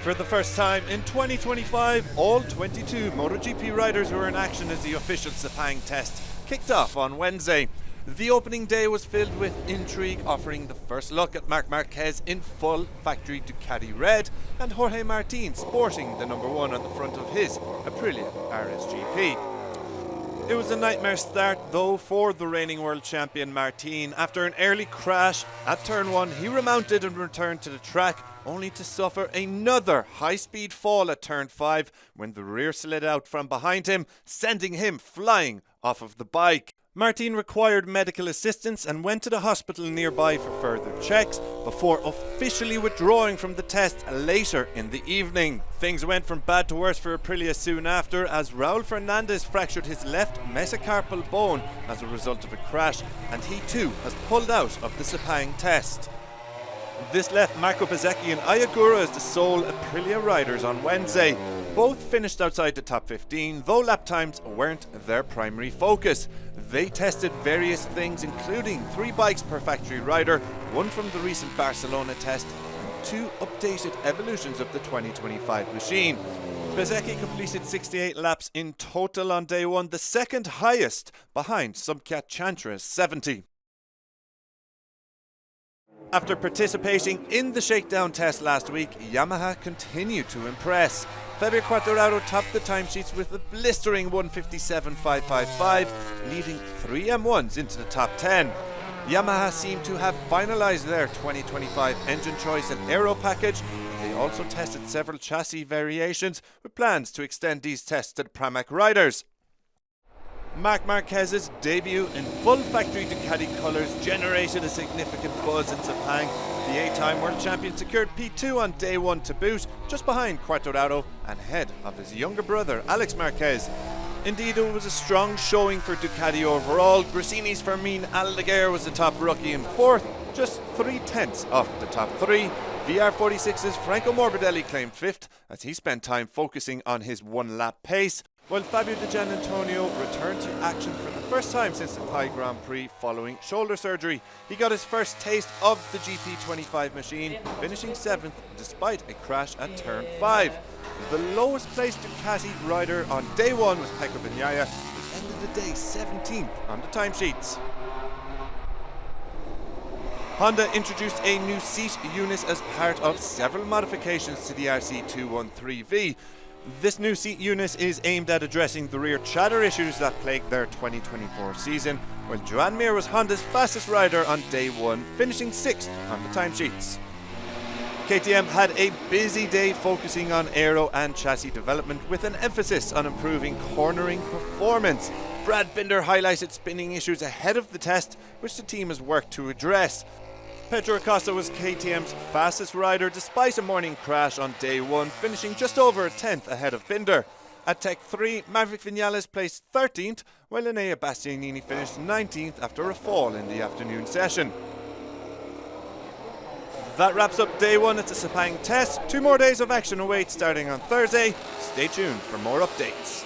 For the first time in 2025, all 22 MotoGP riders were in action as the official Sepang test kicked off on Wednesday. The opening day was filled with intrigue, offering the first look at Marquez in full factory Ducati red and Jorge Martin sporting the number 1 on the front of his Aprilia RSGP. It was a nightmare start though for the reigning world champion Martin. After an early crash at turn 1, he remounted and returned to the track, only to suffer another high-speed fall at turn 5 when the rear slid out from behind him, sending him flying off of the bike. Martin required medical assistance and went to the hospital nearby for further checks before officially withdrawing from the test later in the evening. Things went from bad to worse for Aprilia soon after, as Fernandez fractured his left metacarpal bone as a result of a crash, and he too has pulled out of the Sepang test. This left Marquez and Aldeguer as the sole Aprilia riders on Wednesday. Both finished outside the top 15, though lap times weren't their primary focus. They tested various things, including 3 bikes per factory rider, 1 from the recent Barcelona test, and 2 updated evolutions of the 2025 machine. Bezzecchi completed 68 laps in total on day 1, the second highest behind Subcat Chantra's 70. After participating in the shakedown test last week, Yamaha continued to impress. Fabio Quartararo topped the timesheets with a blistering 157.555, leading 3 M1s into the top 10. Yamaha seemed to have finalised their 2025 engine choice and aero package. They also tested several chassis variations, with plans to extend these tests to the Pramac riders. Marc Marquez's debut in full factory Ducati colours generated a significant buzz in Sepang. The 8-time world champion secured P2 on day 1 to boot, just behind Quartararo and ahead of his younger brother Alex Marquez. Indeed, it was a strong showing for Ducati overall. Gresini's Fermin Aldeguer was the top rookie in 4th, just 3/10 off the top 3. VR46's Franco Morbidelli claimed 5th as he spent time focusing on his 1-lap pace, while Fabio Di Giannantonio returned to action for the first time since the Thai Grand Prix following shoulder surgery. He got his first taste of the GP25 machine, finishing 7th despite a crash at turn 5. The lowest placed Ducati rider on day 1 was Pecco Bagnaia, who ended the day 17th on the timesheets. Honda introduced a new seat unit as part of several modifications to the RC213V. This new seat unit is aimed at addressing the rear chatter issues that plagued their 2024 season, while Joan Mir was Honda's fastest rider on day 1, finishing 6th on the timesheets. KTM had a busy day focusing on aero and chassis development, with an emphasis on improving cornering performance. Brad Binder highlighted spinning issues ahead of the test, which the team has worked to address. Pedro Acosta was KTM's fastest rider despite a morning crash on day 1, finishing just over a 10th ahead of Binder. At Tech 3, Maverick Vinales placed 13th, while Enea Bastianini finished 19th after a fall in the afternoon session. That wraps up day 1 at the Sepang test. 2 more days of action await starting on Thursday. Stay tuned for more updates.